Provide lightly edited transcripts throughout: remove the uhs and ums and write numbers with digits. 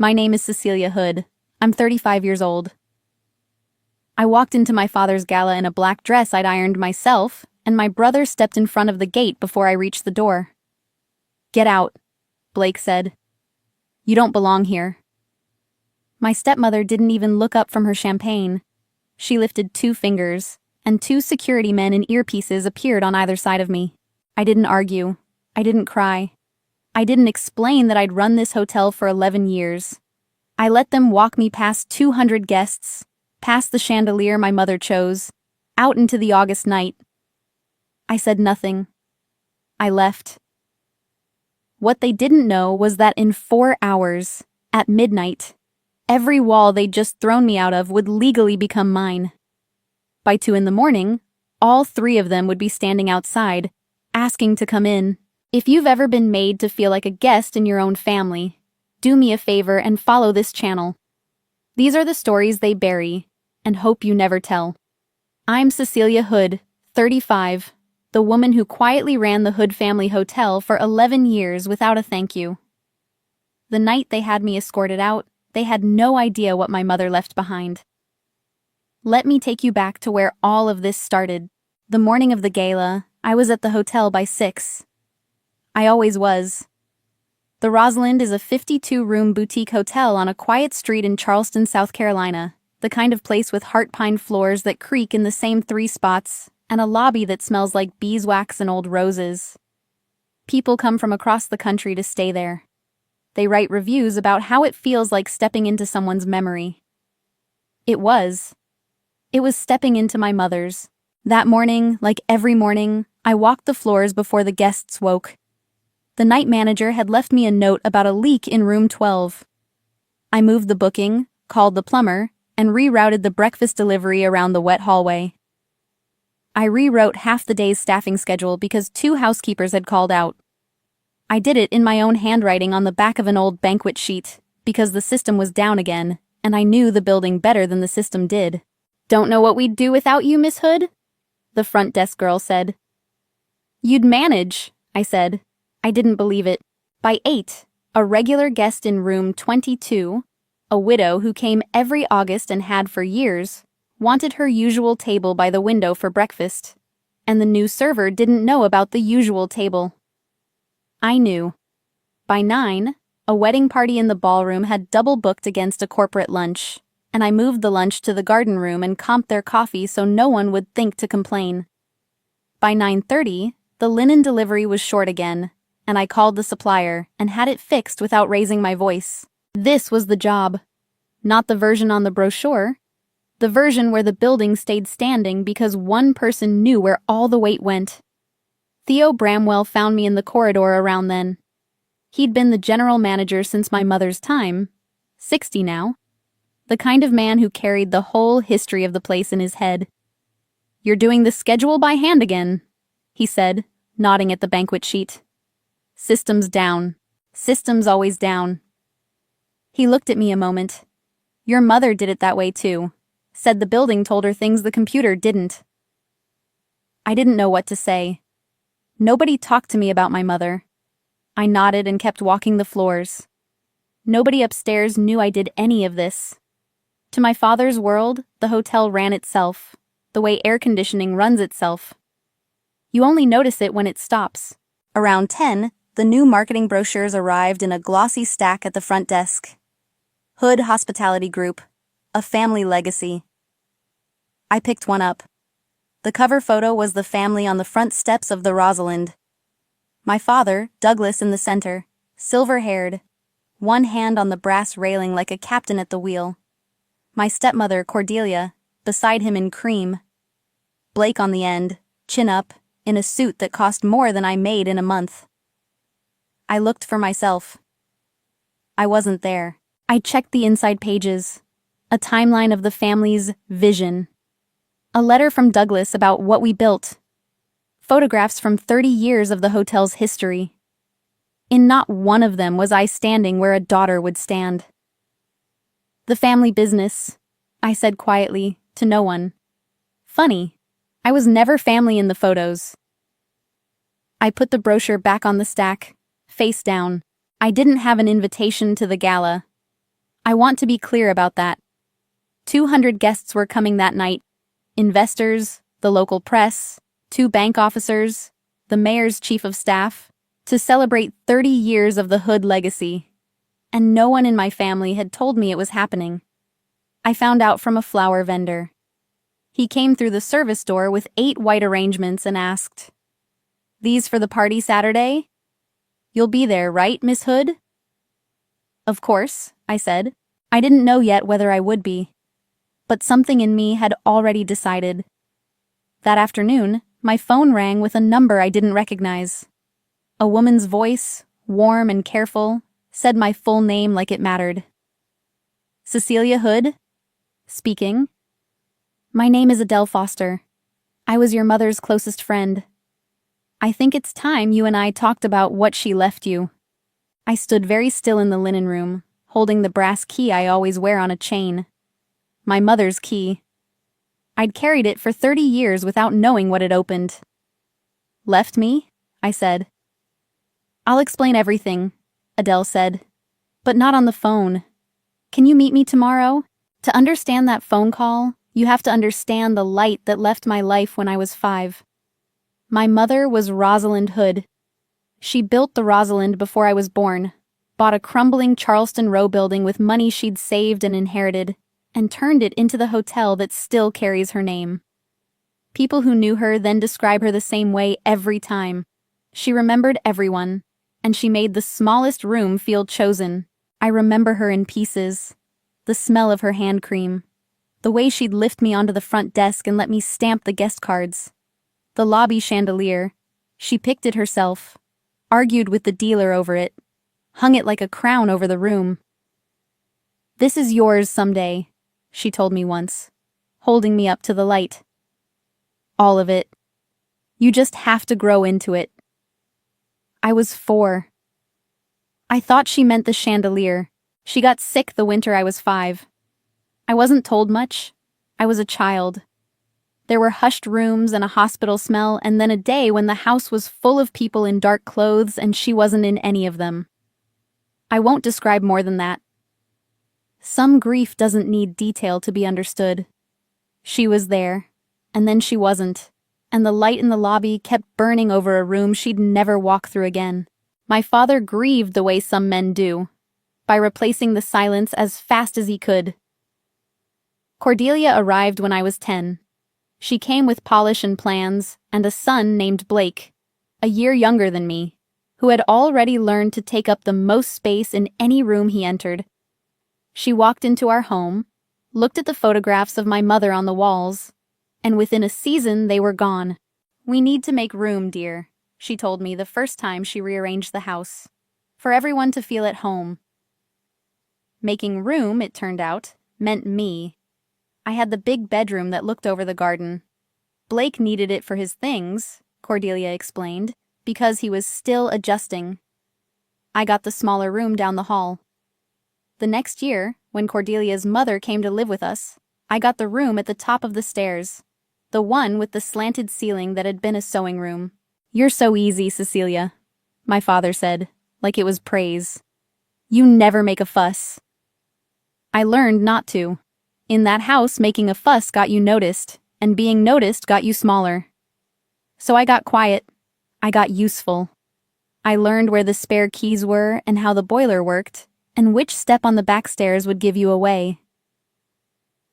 My name is Cecilia Hood. I'm 35 years old. I walked into my father's gala in a black dress I'd ironed myself, and my brother stepped in front of the gate before I reached the door. "Get out," Blake said. "You don't belong here." My stepmother didn't even look up from her champagne. She lifted 2 fingers, and 2 security men in earpieces appeared on either side of me. I didn't argue. I didn't cry. I didn't explain that I'd run this hotel for 11 years. I let them walk me past 200 guests, past the chandelier my mother chose, out into the August night. I said nothing. I left. What they didn't know was that in 4 hours, at midnight, every wall they'd just thrown me out of would legally become mine. By 2 in the morning, all 3 of them would be standing outside, asking to come in. If you've ever been made to feel like a guest in your own family, do me a favor and follow this channel. These are the stories they bury and hope you never tell. I'm Cecilia Hood, 35, the woman who quietly ran the Hood family hotel for 11 years without a thank you. The night they had me escorted out, they had no idea what my mother left behind. Let me take you back to where all of this started. The morning of the gala, I was at the hotel by 6. I always was. The Rosalind is a 52-room boutique hotel on a quiet street in Charleston, South Carolina, the kind of place with heart pine floors that creak in the same 3 spots, and a lobby that smells like beeswax and old roses. People come from across the country to stay there. They write reviews about how it feels like stepping into someone's memory. It was stepping into my mother's. That morning, like every morning, I walked the floors before the guests woke. The night manager had left me a note about a leak in room 12. I moved the booking, called the plumber, and rerouted the breakfast delivery around the wet hallway. I rewrote half the day's staffing schedule because 2 housekeepers had called out. I did it in my own handwriting on the back of an old banquet sheet, because the system was down again, and I knew the building better than the system did. "Don't know what we'd do without you, Miss Hood?" the front desk girl said. "You'd manage," I said. I didn't believe it. By 8, a regular guest in room 22, a widow who came every August and had for years, wanted her usual table by the window for breakfast, and the new server didn't know about the usual table. I knew. By 9, a wedding party in the ballroom had double booked against a corporate lunch, and I moved the lunch to the garden room and comped their coffee so no one would think to complain. By 9:30, the linen delivery was short again, and I called the supplier and had it fixed without raising my voice. This was the job. Not the version on the brochure. The version where the building stayed standing because one person knew where all the weight went. Theo Bramwell found me in the corridor around then. He'd been the general manager since my mother's time, 60 now. The kind of man who carried the whole history of the place in his head. "You're doing the schedule by hand again," he said, nodding at the banquet sheet. "Systems down. Systems always down." He looked at me a moment. "Your mother did it that way too. Said the building told her things the computer didn't." I didn't know what to say. Nobody talked to me about my mother. I nodded and kept walking the floors. Nobody upstairs knew I did any of this. To my father's world, the hotel ran itself, the way air conditioning runs itself. You only notice it when it stops. Around 10, the new marketing brochures arrived in a glossy stack at the front desk. Hood Hospitality Group, a family legacy. I picked one up. The cover photo was the family on the front steps of the Rosalind. My father, Douglas, in the center, silver-haired, one hand on the brass railing like a captain at the wheel. My stepmother, Cordelia, beside him in cream. Blake on the end, chin up, in a suit that cost more than I made in a month. I looked for myself. I wasn't there. I checked the inside pages. A timeline of the family's vision. A letter from Douglas about what we built. Photographs from 30 years of the hotel's history. In not one of them was I standing where a daughter would stand. "The family business," I said quietly, to no one. Funny, I was never family in the photos. I put the brochure back on the stack, face down. I didn't have an invitation to the gala. I want to be clear about that. 200 guests were coming that night. Investors, the local press, 2 bank officers, the mayor's chief of staff, to celebrate 30 years of the Hood legacy. And no one in my family had told me it was happening. I found out from a flower vendor. He came through the service door with 8 white arrangements and asked, "These for the party Saturday? You'll be there, right, Miss Hood?" "Of course," I said. I didn't know yet whether I would be. But something in me had already decided. That afternoon, my phone rang with a number I didn't recognize. A woman's voice, warm and careful, said my full name like it mattered. "Cecilia Hood? Speaking. My name is Adele Foster. I was your mother's closest friend. I think it's time you and I talked about what she left you." I stood very still in the linen room, holding the brass key I always wear on a chain. My mother's key. I'd carried it for 30 years without knowing what it opened. "Left me?" I said. "I'll explain everything," Adele said. "But not on the phone. Can you meet me tomorrow? To understand that phone call, you have to understand the light that left my life when I was 5. My mother was Rosalind Hood. She built the Rosalind before I was born, bought a crumbling Charleston Row building with money she'd saved and inherited, and turned it into the hotel that still carries her name. People who knew her then describe her the same way every time. She remembered everyone, and she made the smallest room feel chosen. I remember her in pieces. The smell of her hand cream. The way she'd lift me onto the front desk and let me stamp the guest cards. The lobby chandelier. She picked it herself. Argued with the dealer over it. Hung it like a crown over the room. "This is yours someday," she told me once, holding me up to the light. "All of it. You just have to grow into it." I was 4. I thought she meant the chandelier. She got sick the winter I was 5. I wasn't told much. I was a child. There were hushed rooms and a hospital smell, and then a day when the house was full of people in dark clothes and she wasn't in any of them. I won't describe more than that. Some grief doesn't need detail to be understood. She was there, and then she wasn't, and the light in the lobby kept burning over a room she'd never walk through again. My father grieved the way some men do, by replacing the silence as fast as he could. Cordelia arrived when I was 10. She came with polish and plans, and a son named Blake, a year younger than me, who had already learned to take up the most space in any room he entered. She walked into our home, looked at the photographs of my mother on the walls, and within a season they were gone. "We need to make room, dear," she told me the first time she rearranged the house, "for everyone to feel at home." Making room, it turned out, meant me. I had the big bedroom that looked over the garden. Blake needed it for his things, Cordelia explained, because he was still adjusting. I got the smaller room down the hall. The next year, when Cordelia's mother came to live with us, I got the room at the top of the stairs, the one with the slanted ceiling that had been a sewing room. "You're so easy, Cecilia," my father said, like it was praise. "You never make a fuss." I learned not to. In that house, making a fuss got you noticed, and being noticed got you smaller. So I got quiet. I got useful. I learned where the spare keys were and how the boiler worked, and which step on the back stairs would give you away.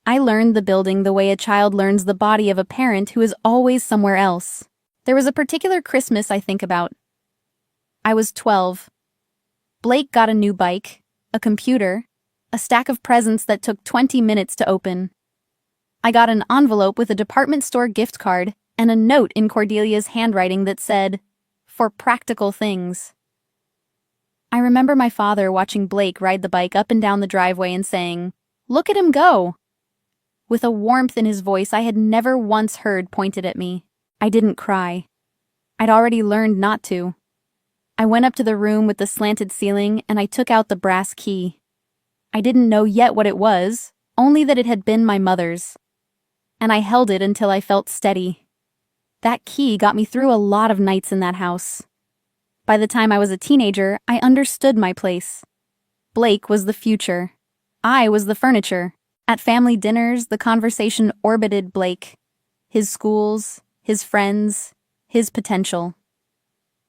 I learned the building the way a child learns the body of a parent who is always somewhere else. There was a particular Christmas I think about. I was 12. Blake got a new bike, a computer, a stack of presents that took 20 minutes to open. I got an envelope with a department store gift card and a note in Cordelia's handwriting that said, "For practical things." I remember my father watching Blake ride the bike up and down the driveway and saying, "Look at him go!" with a warmth in his voice I had never once heard pointed at me. I didn't cry. I'd already learned not to. I went up to the room with the slanted ceiling and I took out the brass key. I didn't know yet what it was, only that it had been my mother's. And I held it until I felt steady. That key got me through a lot of nights in that house. By the time I was a teenager, I understood my place. Blake was the future. I was the furniture. At family dinners, the conversation orbited Blake. His schools, his friends, his potential.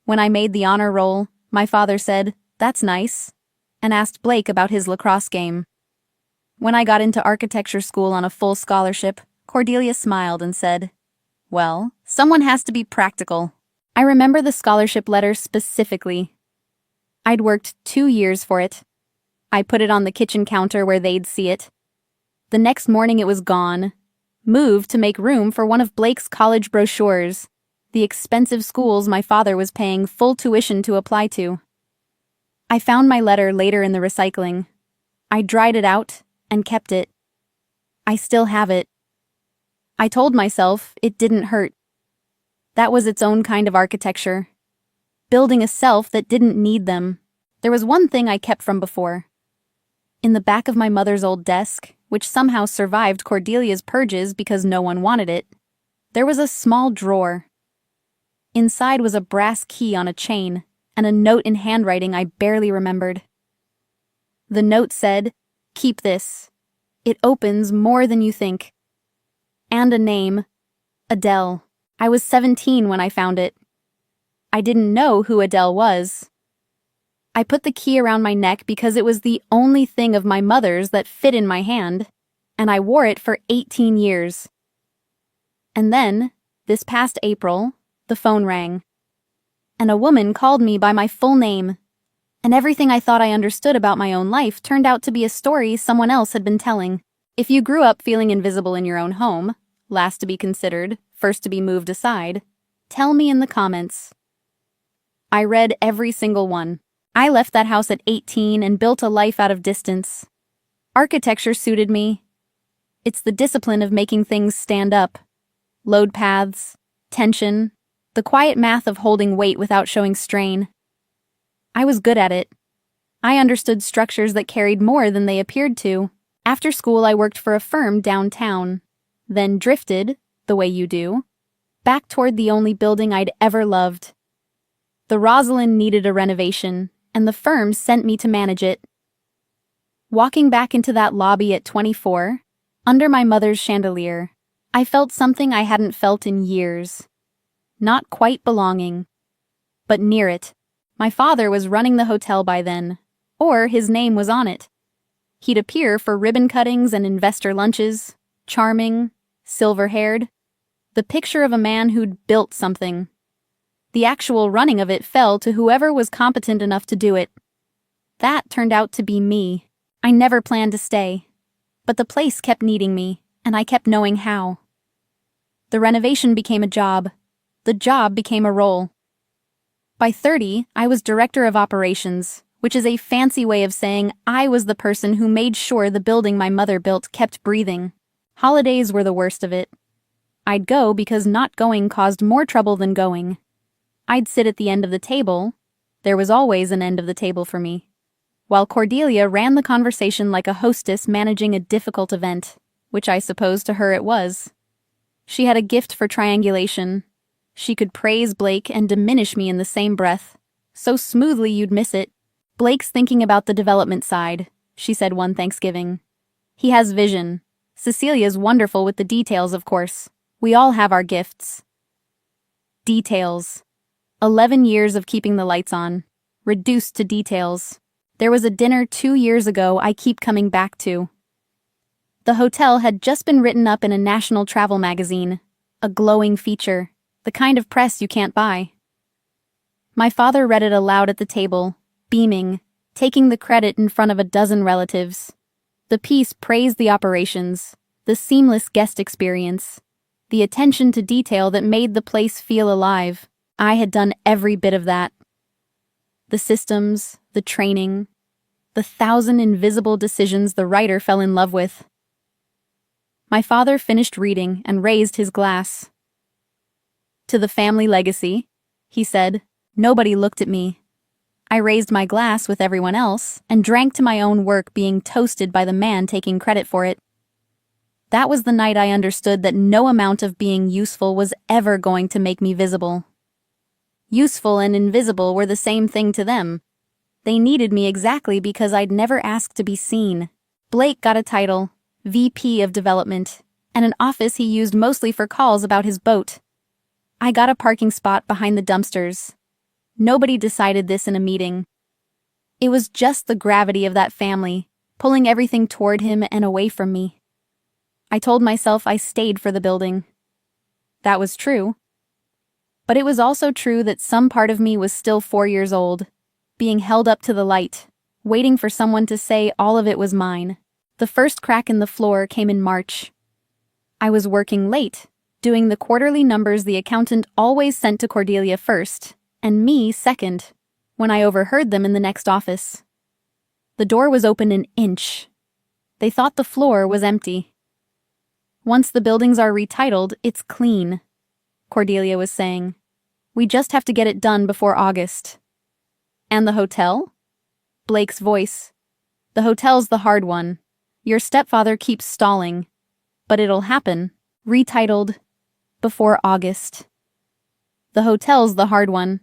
When I made the honor roll, my father said, "That's nice," and asked Blake about his lacrosse game. When I got into architecture school on a full scholarship, Cordelia smiled and said, "Well, someone has to be practical." I remember the scholarship letter specifically. I'd worked 2 years for it. I put it on the kitchen counter where they'd see it. The next morning it was gone, moved to make room for one of Blake's college brochures, the expensive schools my father was paying full tuition to apply to. I found my letter later in the recycling. I dried it out and kept it. I still have it. I told myself it didn't hurt. That was its own kind of architecture. Building a self that didn't need them. There was one thing I kept from before. In the back of my mother's old desk, which somehow survived Cordelia's purges because no one wanted it, there was a small drawer. Inside was a brass key on a chain, and a note in handwriting I barely remembered. The note said, "Keep this. It opens more than you think." And a name, Adele. I was 17 when I found it. I didn't know who Adele was. I put the key around my neck because it was the only thing of my mother's that fit in my hand, and I wore it for 18 years. And then, this past April, the phone rang. And a woman called me by my full name, and everything I thought I understood about my own life turned out to be a story someone else had been telling. If you grew up feeling invisible in your own home, last to be considered, first to be moved aside, tell me in the comments. I read every single one. I left that house at 18 and built a life out of distance. Architecture suited me. It's the discipline of making things stand up. Load paths, tension, the quiet math of holding weight without showing strain. I was good at it. I understood structures that carried more than they appeared to. After school, I worked for a firm downtown, then drifted, the way you do, back toward the only building I'd ever loved. The Rosalind needed a renovation, and the firm sent me to manage it. Walking back into that lobby at 24, under my mother's chandelier, I felt something I hadn't felt in years. Not quite belonging, but near it. My father was running the hotel by then, or his name was on it. He'd appear for ribbon cuttings and investor lunches, charming, silver-haired, the picture of a man who'd built something. The actual running of it fell to whoever was competent enough to do it. That turned out to be me. I never planned to stay, but the place kept needing me, and I kept knowing how. The renovation became a job. The job became a role. By 30, I was director of operations, which is a fancy way of saying I was the person who made sure the building my mother built kept breathing. Holidays were the worst of it. I'd go because not going caused more trouble than going. I'd sit at the end of the table. There was always an end of the table for me. While Cordelia ran the conversation like a hostess managing a difficult event, which I suppose to her it was. She had a gift for triangulation. She could praise Blake and diminish me in the same breath, so smoothly you'd miss it. "Blake's thinking about the development side," she said one Thanksgiving. "He has vision. Cecilia's wonderful with the details, of course. We all have our gifts." Details. 11 years of keeping the lights on. Reduced to details. There was a dinner 2 years ago I keep coming back to. The hotel had just been written up in a national travel magazine. A glowing feature. The kind of press you can't buy. My father read it aloud at the table, beaming, taking the credit in front of a dozen relatives. The piece praised the operations, the seamless guest experience, the attention to detail that made the place feel alive. I had done every bit of that. The systems, the training, the 1,000 invisible decisions the writer fell in love with. My father finished reading and raised his glass. "To the family legacy," he said. Nobody looked at me. I raised my glass with everyone else and drank to my own work being toasted by the man taking credit for it. That was the night I understood that no amount of being useful was ever going to make me visible. Useful and invisible were the same thing to them. They needed me exactly because I'd never asked to be seen. Blake got a title, VP of Development, and an office he used mostly for calls about his boat. I got a parking spot behind the dumpsters. Nobody decided this in a meeting. It was just the gravity of that family, pulling everything toward him and away from me. I told myself I stayed for the building. That was true. But it was also true that some part of me was still 4 years old, being held up to the light, waiting for someone to say all of it was mine. The first crack in the floor came in March. I was working late, doing the quarterly numbers the accountant always sent to Cordelia first, and me second, when I overheard them in the next office. The door was open an inch. They thought the floor was empty. Once the buildings are retitled, it's clean, Cordelia was saying. We just have to get it done before August. And the hotel? Blake's voice. The hotel's the hard one. Your stepfather keeps stalling. But it'll happen. Retitled. Before August. The hotel's the hard one.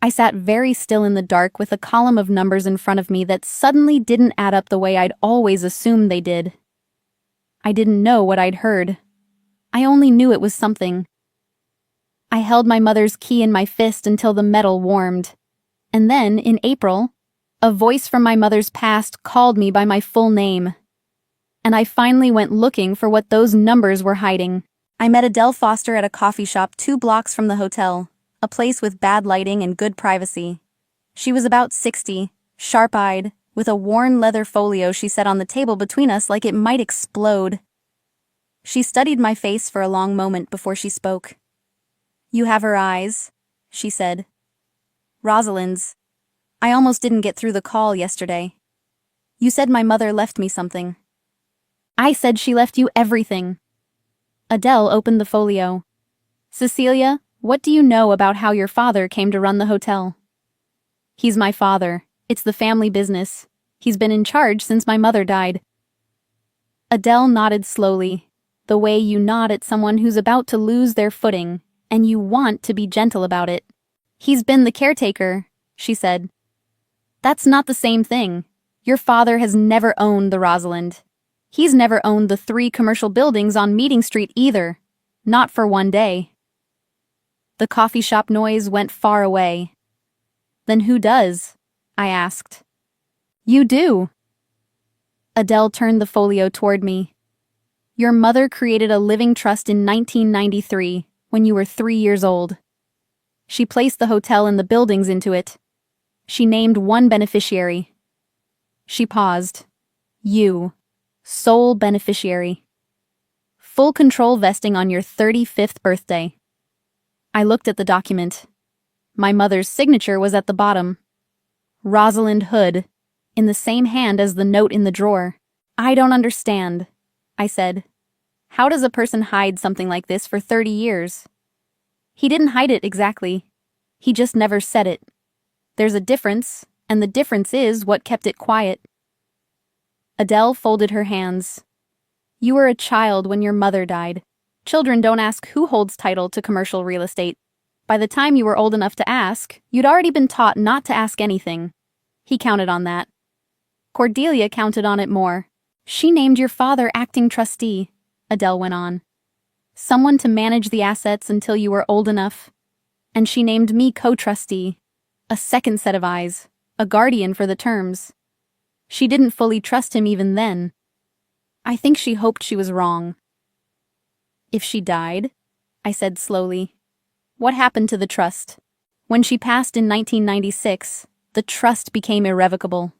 I sat very still in the dark with a column of numbers in front of me that suddenly didn't add up the way I'd always assumed they did. I didn't know what I'd heard. I only knew it was something. I held my mother's key in my fist until the metal warmed. And then, in April, a voice from my mother's past called me by my full name. And I finally went looking for what those numbers were hiding. I met Adele Foster at a coffee shop 2 blocks from the hotel, a place with bad lighting and good privacy. She was about 60, sharp-eyed, with a worn leather folio she set on the table between us like it might explode. She studied my face for a long moment before she spoke. You have her eyes, she said. Rosalind's. I almost didn't get through the call yesterday. You said my mother left me something. I said she left you everything. Adele opened the folio. Cecilia, what do you know about how your father came to run the hotel? He's my father. It's the family business. He's been in charge since my mother died. Adele nodded slowly, the way you nod at someone who's about to lose their footing, and you want to be gentle about it. He's been the caretaker, she said. That's not the same thing. Your father has never owned the Rosalind. He's never owned the 3 commercial buildings on Meeting Street either. Not for one day. The coffee shop noise went far away. Then who does? I asked. You do. Adele turned the folio toward me. Your mother created a living trust in 1993, when you were 3 years old. She placed the hotel and the buildings into it. She named one beneficiary. She paused. You. Sole beneficiary. Full control vesting on your 35th birthday. I looked at the document. My mother's signature was at the bottom. Rosalind Hood, in the same hand as the note in the drawer. I don't understand, I said. How does a person hide something like this for 30 years? He didn't hide it exactly. He just never said it. There's a difference, and the difference is what kept it quiet. Adele folded her hands. You were a child when your mother died. Children don't ask who holds title to commercial real estate. By the time you were old enough to ask, you'd already been taught not to ask anything. He counted on that. Cordelia counted on it more. She named your father acting trustee, Adele went on. Someone to manage the assets until you were old enough. And she named me co-trustee. A second set of eyes. A guardian for the terms. She didn't fully trust him even then. I think she hoped she was wrong. If she died, I said slowly. What happened to the trust? When she passed in 1996, the trust became irrevocable.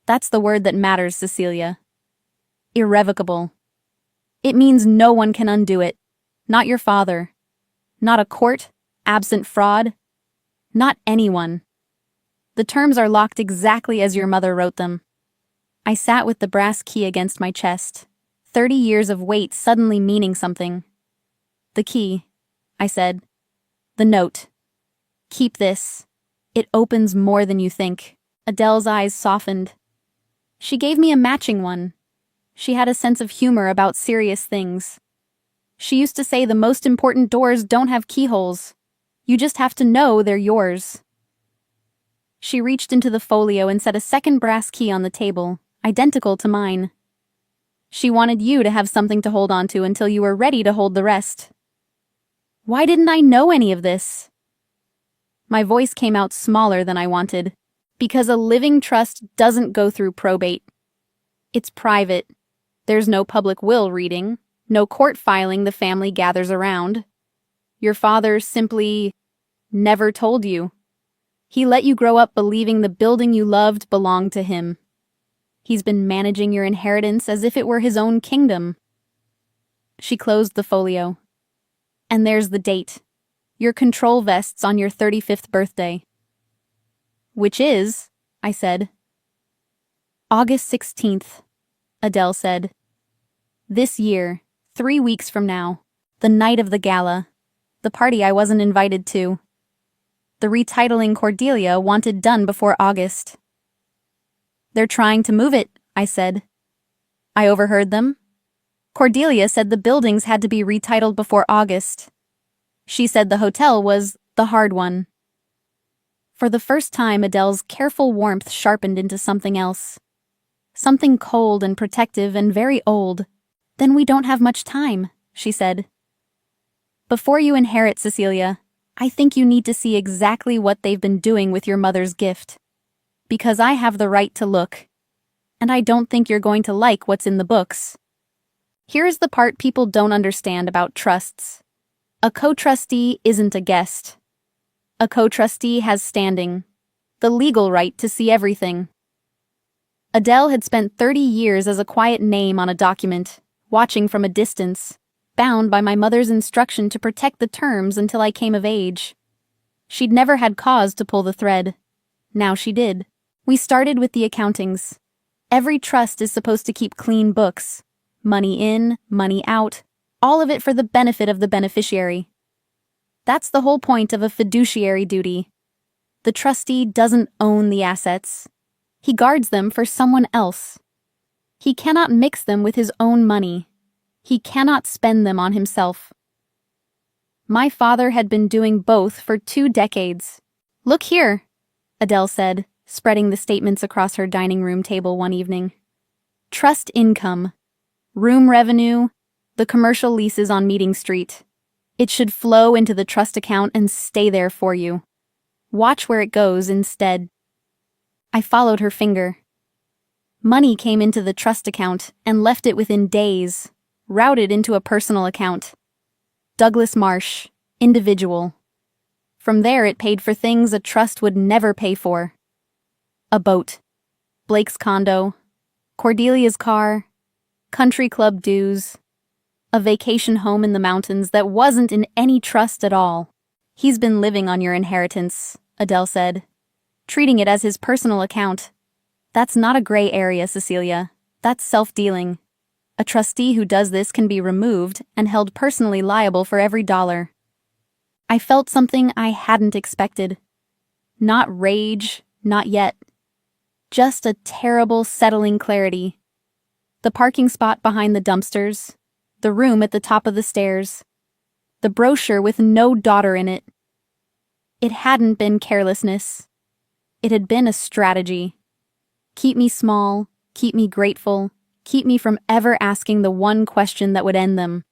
That's the word that matters, Cecilia. Irrevocable. It means no one can undo it. Not your father. Not a court, absent fraud. Not anyone. The terms are locked exactly as your mother wrote them. I sat with the brass key against my chest, 30 years of weight suddenly meaning something. The key, I said. The note. Keep this. It opens more than you think. Adele's eyes softened. She gave me a matching one. She had a sense of humor about serious things. She used to say the most important doors don't have keyholes. You just have to know they're yours. She reached into the folio and set a second brass key on the table, identical to mine. She wanted you to have something to hold on to until you were ready to hold the rest. Why didn't I know any of this? My voice came out smaller than I wanted, because a living trust doesn't go through probate. It's private. There's no public will reading, no court filing the family gathers around. Your father simply never told you. He let you grow up believing the building you loved belonged to him. He's been managing your inheritance as if it were his own kingdom. She closed the folio. And there's the date. Your control vest's on your 35th birthday. Which is, I said. August 16th, Adele said. This year, 3 weeks from now, the night of the gala, the party I wasn't invited to. The retitling Cordelia wanted done before August. They're trying to move it, I said. I overheard them. Cordelia said the buildings had to be retitled before August. She said the hotel was the hard one. For the first time, Adele's careful warmth sharpened into something else. Something cold and protective and very old. Then we don't have much time, she said. Before you inherit, Cecilia, I think you need to see exactly what they've been doing with your mother's gift. Because I have the right to look. And I don't think you're going to like what's in the books. Here's the part people don't understand about trusts. A co-trustee isn't a guest. A co-trustee has standing, the legal right to see everything. Adele had spent 30 years as a quiet name on a document, watching from a distance, bound by my mother's instruction to protect the terms until I came of age. She'd never had cause to pull the thread. Now she did. We started with the accountings. Every trust is supposed to keep clean books. Money in, money out, all of it for the benefit of the beneficiary. That's the whole point of a fiduciary duty. The trustee doesn't own the assets. He guards them for someone else. He cannot mix them with his own money. He cannot spend them on himself. My father had been doing both for 2 decades. Look here, Adele said, spreading the statements across her dining room table one evening. Trust income. Room revenue, the commercial leases on Meeting Street. It should flow into the trust account and stay there for you. Watch where it goes instead. I followed her finger. Money came into the trust account and left it within days, routed into a personal account. Douglas Marsh, individual. From there it paid for things a trust would never pay for. A boat, Blake's condo, Cordelia's car, country club dues, a vacation home in the mountains that wasn't in any trust at all. He's been living on your inheritance, Adele said, treating it as his personal account. That's not a gray area, Cecilia. That's self-dealing. A trustee who does this can be removed and held personally liable for every dollar. I felt something I hadn't expected. Not rage, not yet. Just a terrible, settling clarity. The parking spot behind the dumpsters, the room at the top of the stairs, the brochure with no daughter in it. It hadn't been carelessness. It had been a strategy. Keep me small, keep me grateful, keep me from ever asking the one question that would end them.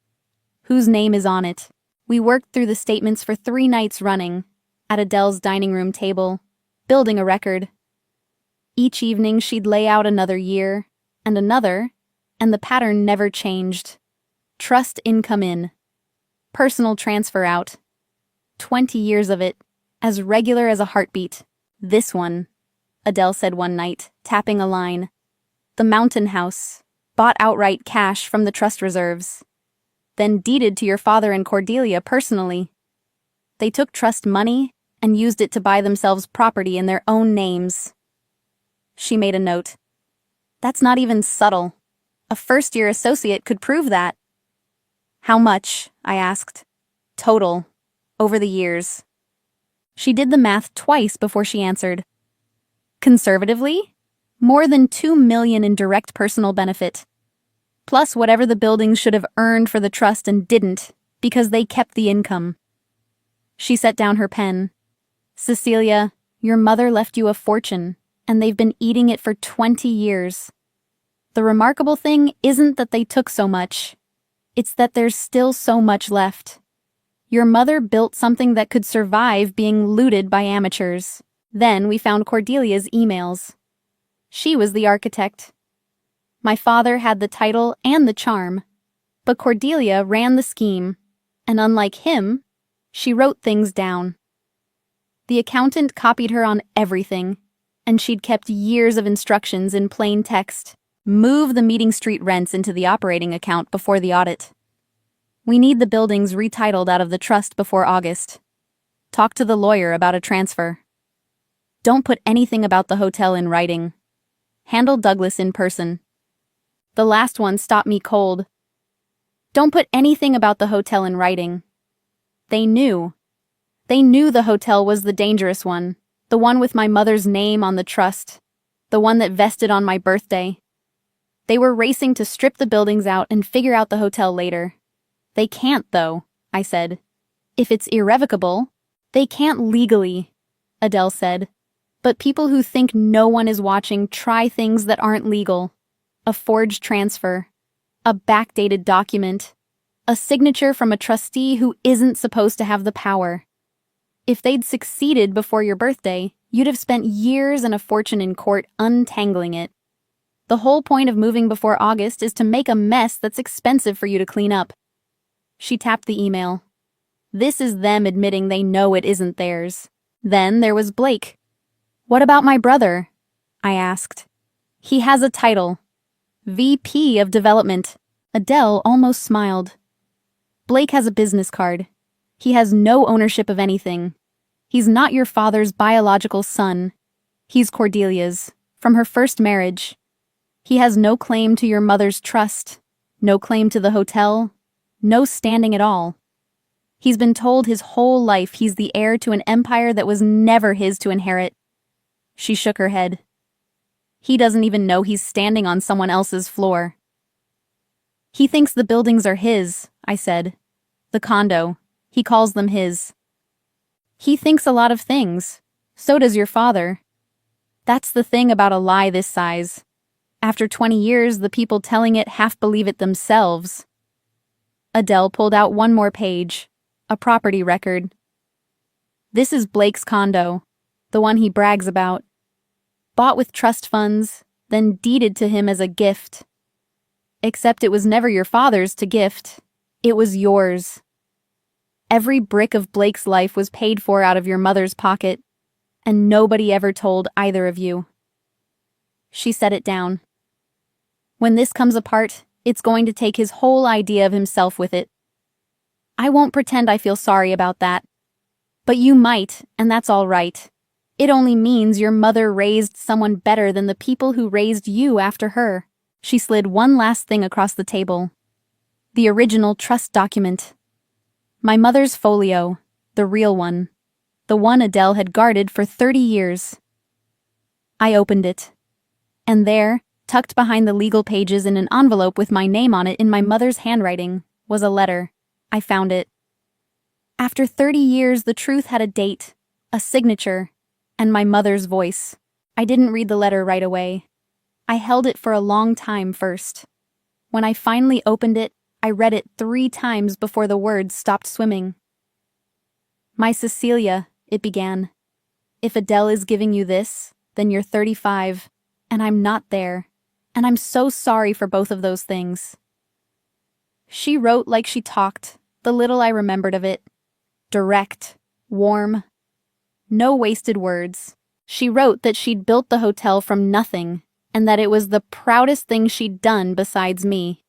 Whose name is on it? We worked through the statements for 3 nights running, at Adele's dining room table, building a record. Each evening she'd lay out another year, and another, and the pattern never changed. Trust income in. Personal transfer out. 20 years of it, as regular as a heartbeat. This one, Adele said one night, tapping a line. The mountain house, bought outright cash from the trust reserves. Then deeded to your father and Cordelia personally. They took trust money and used it to buy themselves property in their own names. She made a note. That's not even subtle. A first-year associate could prove that. How much? I asked. Total. Over the years. She did the math twice before she answered. Conservatively? More than $2 million in direct personal benefit. Plus whatever the buildings should have earned for the trust and didn't, because they kept the income. She set down her pen. Cecilia, your mother left you a fortune, and they've been eating it for 20 years. The remarkable thing isn't that they took so much. It's that there's still so much left. Your mother built something that could survive being looted by amateurs. Then we found Cordelia's emails. She was the architect. My father had the title and the charm, but Cordelia ran the scheme, and unlike him, she wrote things down. The accountant copied her on everything, and she'd kept years of instructions in plain text. Move the Meeting Street rents into the operating account before the audit. We need the buildings retitled out of the trust before August. Talk to the lawyer about a transfer. Don't put anything about the hotel in writing. Handle Douglas in person. The last one stopped me cold. Don't put anything about the hotel in writing. They knew. They knew the hotel was the dangerous one, the one with my mother's name on the trust, the one that vested on my birthday. They were racing to strip the buildings out and figure out the hotel later. They can't, though, I said. If it's irrevocable, they can't legally, Adele said. But people who think no one is watching try things that aren't legal. A forged transfer, a backdated document, a signature from a trustee who isn't supposed to have the power. If they'd succeeded before your birthday, you'd have spent years and a fortune in court untangling it. The whole point of moving before August is to make a mess that's expensive for you to clean up. She tapped the email. This is them admitting they know it isn't theirs. Then there was Blake. What about my brother? I asked. He has a title. VP of Development. Adele almost smiled. Blake has a business card. He has no ownership of anything. He's not your father's biological son. He's Cordelia's, from her first marriage. He has no claim to your mother's trust, no claim to the hotel, no standing at all. He's been told his whole life he's the heir to an empire that was never his to inherit. She shook her head. He doesn't even know he's standing on someone else's floor. He thinks the buildings are his, I said. The condo. He calls them his. He thinks a lot of things. So does your father. That's the thing about a lie this size. After 20 years, the people telling it half believe it themselves. Adele pulled out one more page, a property record. This is Blake's condo, the one he brags about. Bought with trust funds, then deeded to him as a gift. Except it was never your father's to gift. It was yours. Every brick of Blake's life was paid for out of your mother's pocket, and nobody ever told either of you. She set it down. When this comes apart, it's going to take his whole idea of himself with it. I won't pretend I feel sorry about that. But you might, and that's all right. It only means your mother raised someone better than the people who raised you after her. She slid one last thing across the table. The original trust document. My mother's folio, the real one. The one Adele had guarded for 30 years. I opened it. And there, tucked behind the legal pages in an envelope with my name on it in my mother's handwriting, was a letter. I found it. After 30 years, the truth had a date, a signature, and my mother's voice. I didn't read the letter right away. I held it for a long time first. When I finally opened it, I read it 3 times before the words stopped swimming. My Cecilia, it began. If Adele is giving you this, then you're 35, and I'm not there, and I'm so sorry for both of those things. She wrote like she talked, the little I remembered of it. Direct, warm, no wasted words. She wrote that she'd built the hotel from nothing, and that it was the proudest thing she'd done besides me.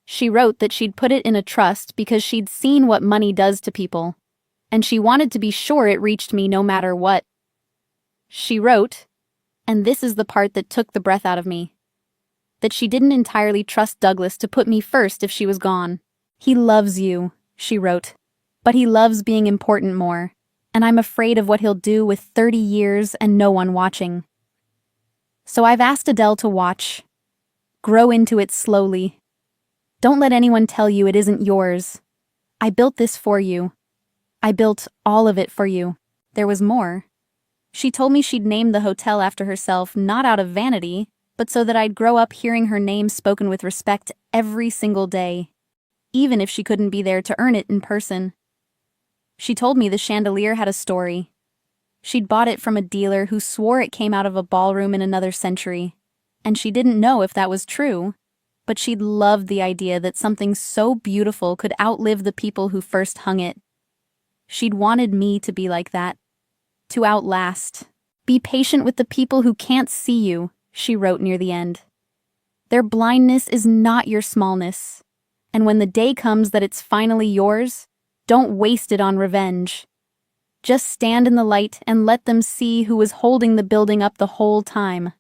She wrote that she'd put it in a trust because she'd seen what money does to people, and she wanted to be sure it reached me no matter what. She wrote, and this is the part that took the breath out of me, that she didn't entirely trust Douglas to put me first if she was gone. He loves you, she wrote, but he loves being important more, and I'm afraid of what he'll do with 30 years and no one watching. So I've asked Adele to watch. Grow into it slowly. Don't let anyone tell you it isn't yours. I built this for you. I built all of it for you. There was more. She told me she'd named the hotel after herself not out of vanity, but so that I'd grow up hearing her name spoken with respect every single day, even if she couldn't be there to earn it in person. She told me the chandelier had a story. She'd bought it from a dealer who swore it came out of a ballroom in another century, and she didn't know if that was true, but she'd loved the idea that something so beautiful could outlive the people who first hung it. She'd wanted me to be like that, to outlast. Be patient with the people who can't see you, she wrote near the end. Their blindness is not your smallness, and when the day comes that it's finally yours, don't waste it on revenge. Just stand in the light and let them see who was holding the building up the whole time.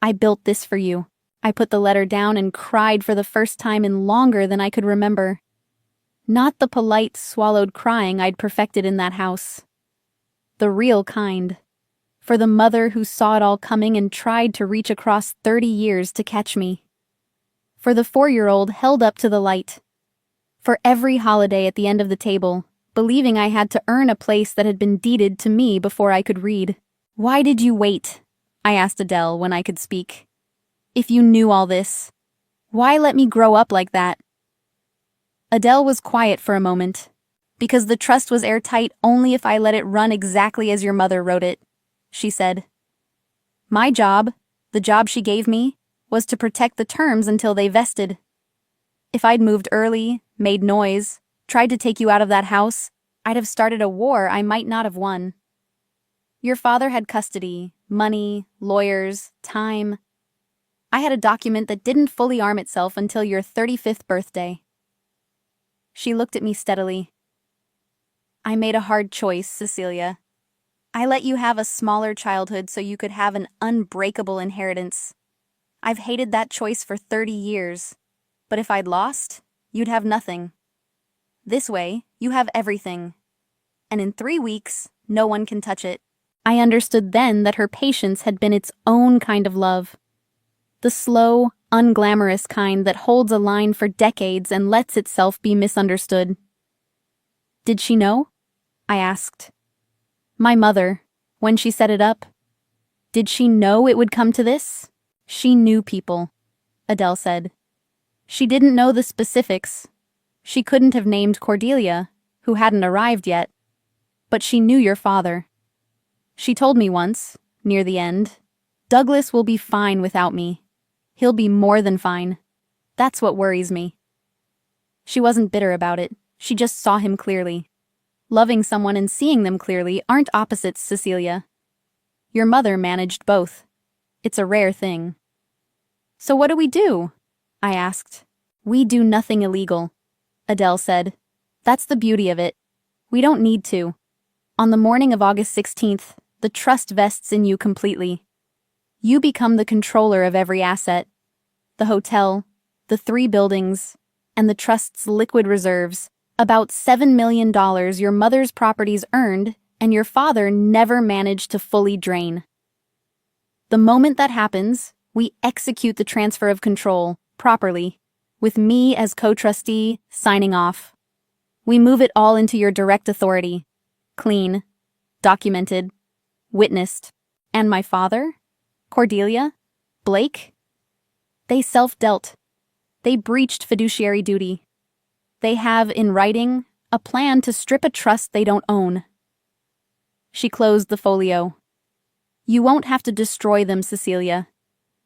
I built this for you. I put the letter down and cried for the first time in longer than I could remember. Not the polite, swallowed crying I'd perfected in that house. The real kind. For the mother who saw it all coming and tried to reach across 30 years to catch me. For the 4-year-old held up to the light. For every holiday at the end of the table, believing I had to earn a place that had been deeded to me before I could read. Why did you wait? I asked Adele when I could speak. If you knew all this, why let me grow up like that? Adele was quiet for a moment. Because the trust was airtight only if I let it run exactly as your mother wrote it, she said. My job, the job she gave me, was to protect the terms until they vested. If I'd moved early, made noise, tried to take you out of that house, I'd have started a war I might not have won. Your father had custody, money, lawyers, time. I had a document that didn't fully arm itself until your 35th birthday. She looked at me steadily. I made a hard choice, Cecilia. I let you have a smaller childhood so you could have an unbreakable inheritance. I've hated that choice for 30 years. But if I'd lost, you'd have nothing. This way, you have everything. And in 3 weeks, no one can touch it. I understood then that her patience had been its own kind of love. The slow, unglamorous kind that holds a line for decades and lets itself be misunderstood. Did she know? I asked. My mother, when she set it up. Did she know it would come to this? She knew people, Adele said. She didn't know the specifics. She couldn't have named Cordelia, who hadn't arrived yet. But she knew your father. She told me once, near the end, Douglas will be fine without me. He'll be more than fine. That's what worries me. She wasn't bitter about it. She just saw him clearly. Loving someone and seeing them clearly aren't opposites, Cecilia. Your mother managed both. It's a rare thing. So what do we do? I asked. We do nothing illegal, Adele said. That's the beauty of it. We don't need to. On the morning of August 16th, the trust vests in you completely. You become the controller of every asset. The hotel, the 3 buildings, and the trust's liquid reserves. About $7 million your mother's properties earned and your father never managed to fully drain. The moment that happens, we execute the transfer of control, properly, with me as co-trustee signing off. We move it all into your direct authority. Clean, documented, witnessed. And my father? Cordelia? Blake? They self-dealt. They breached fiduciary duty. They have, in writing, a plan to strip a trust they don't own. She closed the folio. You won't have to destroy them, Cecilia.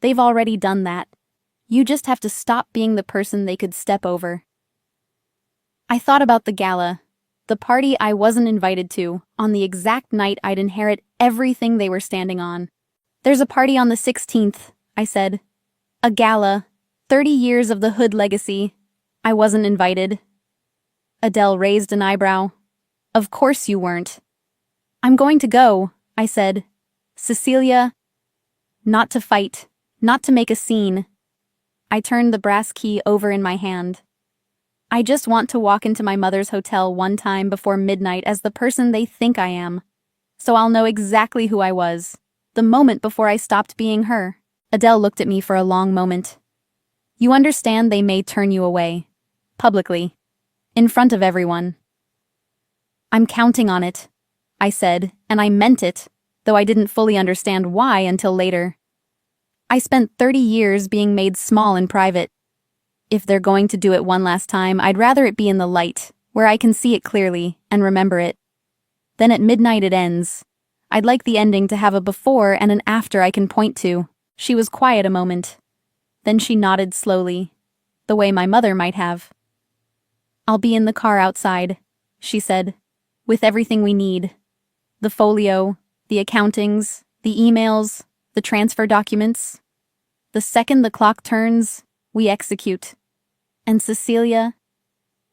They've already done that. You just have to stop being the person they could step over. I thought about the gala, the party I wasn't invited to, on the exact night I'd inherit everything they were standing on. There's a party on the 16th, I said. A gala, 30 years of the Hood legacy. I wasn't invited. Adele raised an eyebrow. Of course you weren't. I'm going to go, I said. Cecilia, not to fight, not to make a scene. I turned the brass key over in my hand. I just want to walk into my mother's hotel one time before midnight as the person they think I am, so I'll know exactly who I was, the moment before I stopped being her. Adele looked at me for a long moment. You understand they may turn you away, publicly, in front of everyone. I'm counting on it, I said, and I meant it, though I didn't fully understand why until later. I spent 30 years being made small in private. If they're going to do it one last time, I'd rather it be in the light, where I can see it clearly and remember it. Then at midnight it ends. I'd like the ending to have a before and an after I can point to. She was quiet a moment. Then she nodded slowly, the way my mother might have. "I'll be in the car outside," she said, "with everything we need. The folio, the accountings, the emails, the transfer documents. The second the clock turns, we execute. And Cecilia,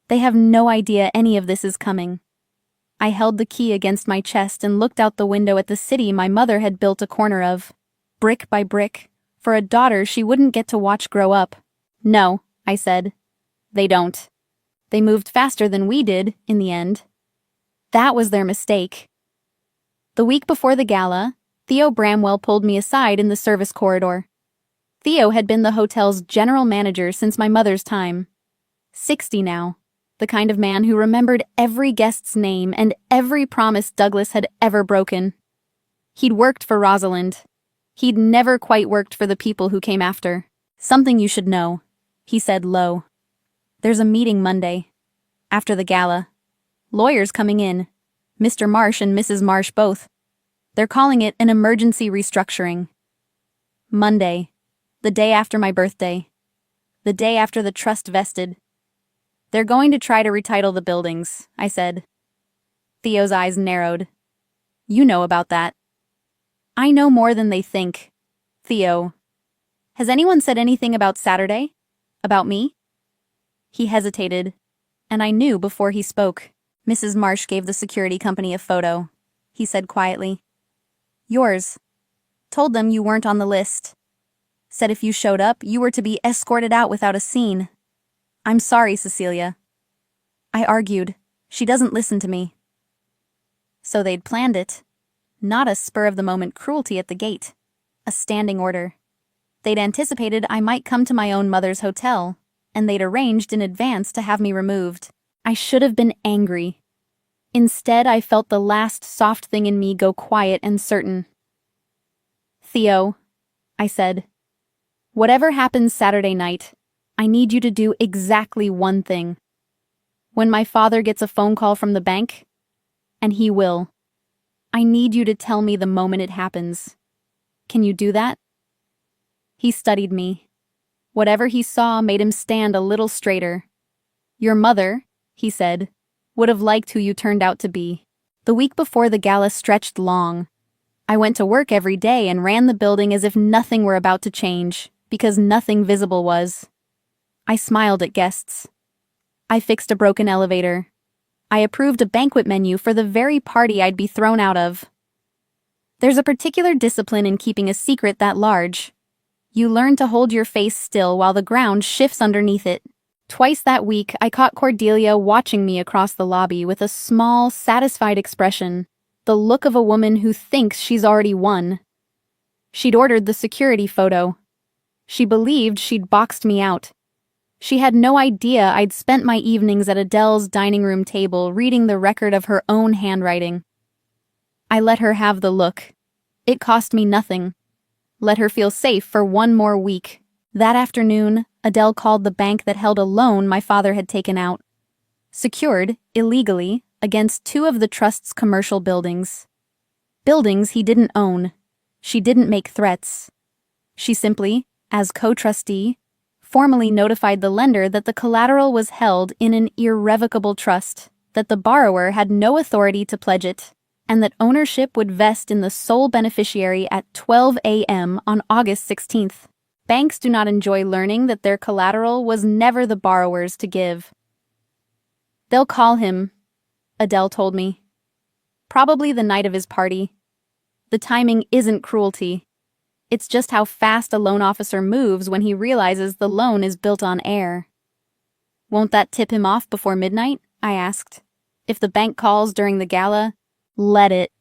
they have no idea any of this is coming." I held the key against my chest and looked out the window at the city my mother had built a corner of, brick by brick, for a daughter she wouldn't get to watch grow up. "No," I said. "They don't. They moved faster than we did, in the end. That was their mistake." The week before the gala, Theo Bramwell pulled me aside in the service corridor. Theo had been the hotel's general manager since my mother's time. 60 now. The kind of man who remembered every guest's name and every promise Douglas had ever broken. He'd worked for Rosalind. He'd never quite worked for the people who came after. "Something you should know," he said low. "There's a meeting Monday, after the gala. Lawyers coming in, Mr. Marsh and Mrs. Marsh both. They're calling it an emergency restructuring. Monday, the day after my birthday, the day after the trust vested. They're going to try to retitle the buildings," I said. Theo's eyes narrowed. "You know about that." "I know more than they think. Theo, has anyone said anything about Saturday? About me?" He hesitated, and I knew before he spoke. "Mrs. Marsh gave the security company a photo," he said quietly. "Yours. Told them you weren't on the list. Said if you showed up, you were to be escorted out without a scene. I'm sorry, Cecilia." I argued. She doesn't listen to me. So they'd planned it. Not a spur-of-the-moment cruelty at the gate. A standing order. They'd anticipated I might come to my own mother's hotel, and they'd arranged in advance to have me removed. I should have been angry. Instead, I felt the last soft thing in me go quiet and certain. "Theo," I said, "whatever happens Saturday night, I need you to do exactly one thing. When my father gets a phone call from the bank, and he will, I need you to tell me the moment it happens. Can you do that?" He studied me. Whatever he saw made him stand a little straighter. "Your mother," he said, "would have liked who you turned out to be." The week before the gala stretched long. I went to work every day and ran the building as if nothing were about to change, because nothing visible was. I smiled at guests. I fixed a broken elevator. I approved a banquet menu for the very party I'd be thrown out of. There's a particular discipline in keeping a secret that large. You learn to hold your face still while the ground shifts underneath it. Twice that week, I caught Cordelia watching me across the lobby with a small, satisfied expression, the look of a woman who thinks she's already won. She'd ordered the security photo. She believed she'd boxed me out. She had no idea I'd spent my evenings at Adele's dining room table reading the record of her own handwriting. I let her have the look. It cost me nothing. Let her feel safe for one more week. That afternoon, Adele called the bank that held a loan my father had taken out, secured, illegally, against 2 of the trust's commercial buildings. Buildings he didn't own. She didn't make threats. She simply, as co-trustee, formally notified the lender that the collateral was held in an irrevocable trust, that the borrower had no authority to pledge it, and that ownership would vest in the sole beneficiary at 12 a.m. on August 16th. Banks do not enjoy learning that their collateral was never the borrower's to give. "They'll call him," Adele told me. "Probably the night of his party. The timing isn't cruelty. It's just how fast a loan officer moves when he realizes the loan is built on air." "Won't that tip him off before midnight?" I asked. "If the bank calls during the gala, let it."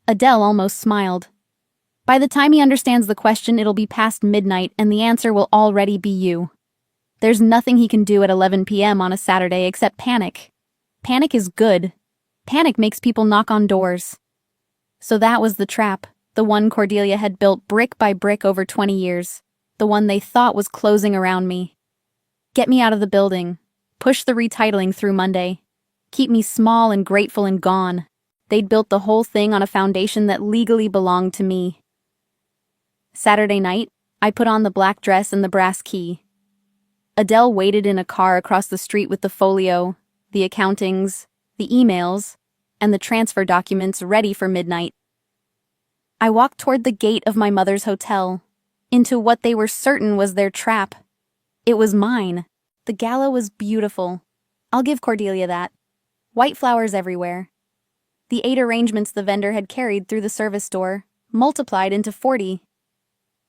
Adele almost smiled. "By the time he understands the question, it'll be past midnight and the answer will already be you. There's nothing he can do at 11 p.m. on a Saturday except panic. Panic is good. Panic makes people knock on doors." So that was the trap, The one Cordelia had built brick by brick over 20 years. The one they thought was closing around me. Get me out of the building. Push the retitling through Monday. Keep me small and grateful and gone. They'd built the whole thing on a foundation that legally belonged to me. Saturday night, I put on the black dress and the brass key. Adele waited in a car across the street with the folio, the accountings, the emails, and the transfer documents ready for midnight. I walked toward the gate of my mother's hotel, into what they were certain was their trap. It was mine. The gala was beautiful. I'll give Cordelia that. White flowers everywhere. The 8 arrangements the vendor had carried through the service door, multiplied into 40.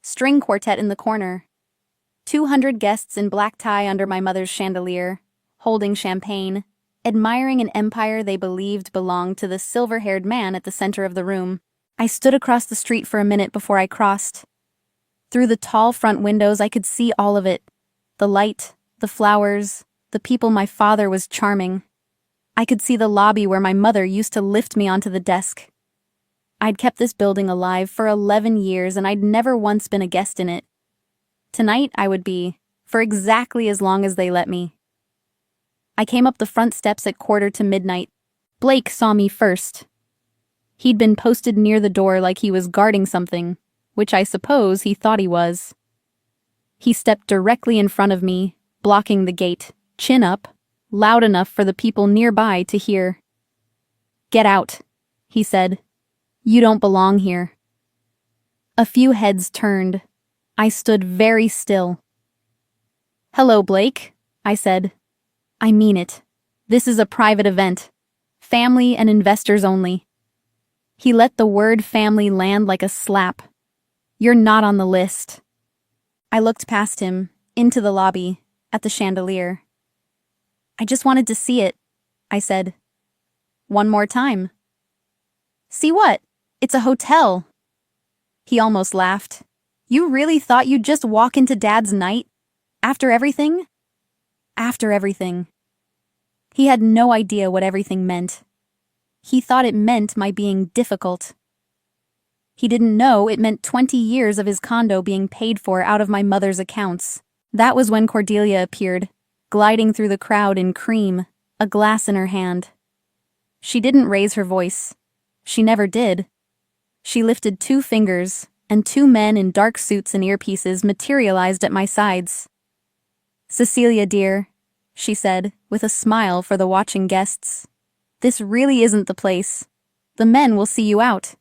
String quartet in the corner. 200 guests in black tie under my mother's chandelier, holding champagne, admiring an empire they believed belonged to the silver-haired man at the center of the room. I stood across the street for a minute before I crossed. Through the tall front windows I could see all of it. The light, the flowers, the people my father was charming. I could see the lobby where my mother used to lift me onto the desk. I'd kept this building alive for 11 years and I'd never once been a guest in it. Tonight I would be, for exactly as long as they let me. I came up the front steps at 1:45. Blake saw me first. He'd been posted near the door like he was guarding something, which I suppose he thought he was. He stepped directly in front of me, blocking the gate, chin up, loud enough for the people nearby to hear. "Get out," he said. "You don't belong here." A few heads turned. I stood very still. "Hello, Blake," I said. "I mean it. This is a private event. Family and investors only." He let the word family land like a slap. "You're not on the list." I looked past him, into the lobby, at the chandelier. "I just wanted to see it," I said. "One more time." "See what? It's a hotel." He almost laughed. "You really thought you'd just walk into Dad's night? After everything?" After everything. He had no idea what everything meant. He thought it meant my being difficult. He didn't know it meant 20 years of his condo being paid for out of my mother's accounts. That was when Cordelia appeared, gliding through the crowd in cream, a glass in her hand. She didn't raise her voice. She never did. She lifted 2 fingers, and 2 men in dark suits and earpieces materialized at my sides. "Cecilia, dear," she said, with a smile for the watching guests. "This really isn't the place. The men will see you out."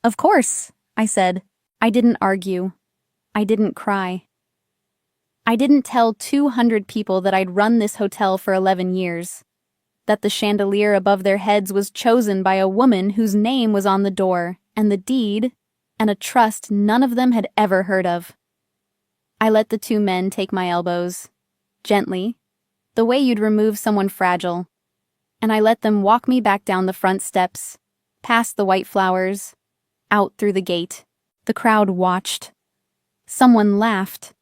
"Of course," I said. I didn't argue. I didn't cry. I didn't tell 200 people that I'd run this hotel for 11 years, that the chandelier above their heads was chosen by a woman whose name was on the door, and the deed, and a trust none of them had ever heard of. I let the 2 men take my elbows, gently, the way you'd remove someone fragile, and I let them walk me back down the front steps, past the white flowers, out through the gate. The crowd watched. Someone laughed.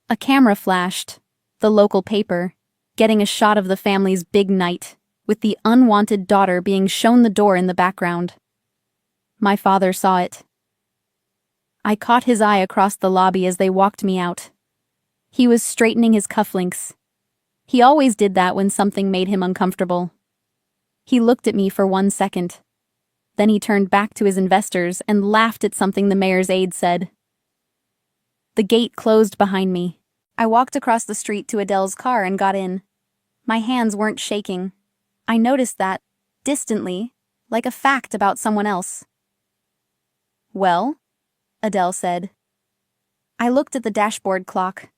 A camera flashed, the local paper, getting a shot of the family's big night, with the unwanted daughter being shown the door in the background. My father saw it. I caught his eye across the lobby as they walked me out. He was straightening his cufflinks. He always did that when something made him uncomfortable. He looked at me for 1 second. Then he turned back to his investors and laughed at something the mayor's aide said. The gate closed behind me. I walked across the street to Adele's car and got in. My hands weren't shaking. I noticed that, distantly, like a fact about someone else. "Well?" Adele said. I looked at the dashboard clock.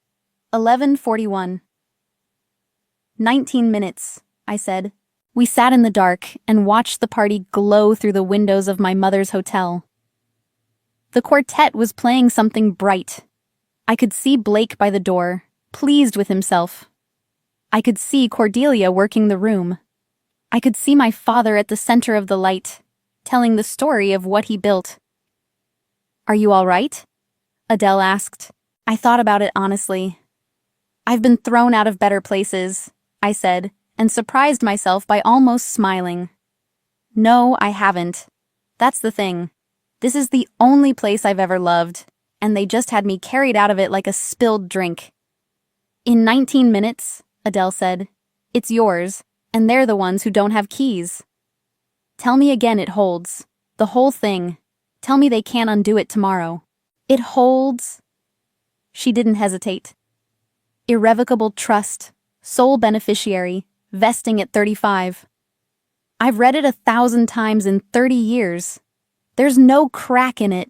11:41. 19 minutes, I said. We sat in the dark and watched the party glow through the windows of my mother's hotel. The quartet was playing something bright. I could see Blake by the door, pleased with himself. I could see Cordelia working the room. I could see my father at the center of the light, telling the story of what he built. "Are you all right?" Adele asked. I thought about it honestly. "I've been thrown out of better places," I said, and surprised myself by almost smiling. "No, I haven't. That's the thing. This is the only place I've ever loved, and they just had me carried out of it like a spilled drink. In 19 minutes, Adele said. It's yours, and they're the ones who don't have keys. Tell me again it holds. The whole thing. Tell me they can't undo it tomorrow. It holds. She didn't hesitate. Irrevocable trust, sole beneficiary, vesting at 35. I've read it 1,000 times in 30 years. There's no crack in it.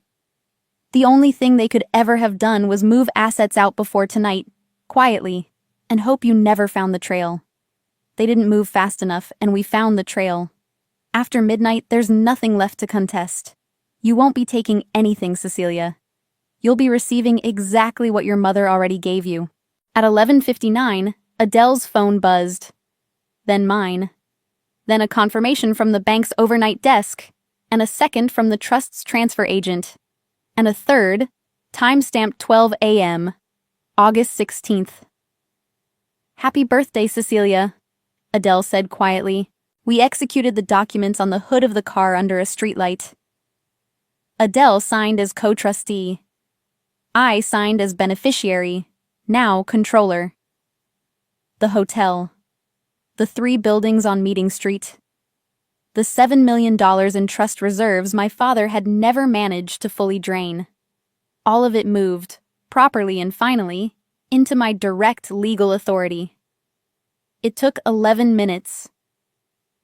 The only thing they could ever have done was move assets out before tonight, quietly, and hope you never found the trail. They didn't move fast enough, and we found the trail. After midnight, there's nothing left to contest. You won't be taking anything, Cecilia. You'll be receiving exactly what your mother already gave you. At 11:59, Adele's phone buzzed. Then mine. Then a confirmation from the bank's overnight desk, and a second from the trust's transfer agent. And a third, timestamped 12 a.m., August 16th. Happy birthday, Cecilia, Adele said quietly. We executed the documents on the hood of the car under a streetlight. Adele signed as co-trustee. I signed as beneficiary, now controller. The hotel. The 3 buildings on Meeting Street. The $7 million in trust reserves my father had never managed to fully drain. All of it moved, properly and finally, into my direct legal authority. It took 11 minutes.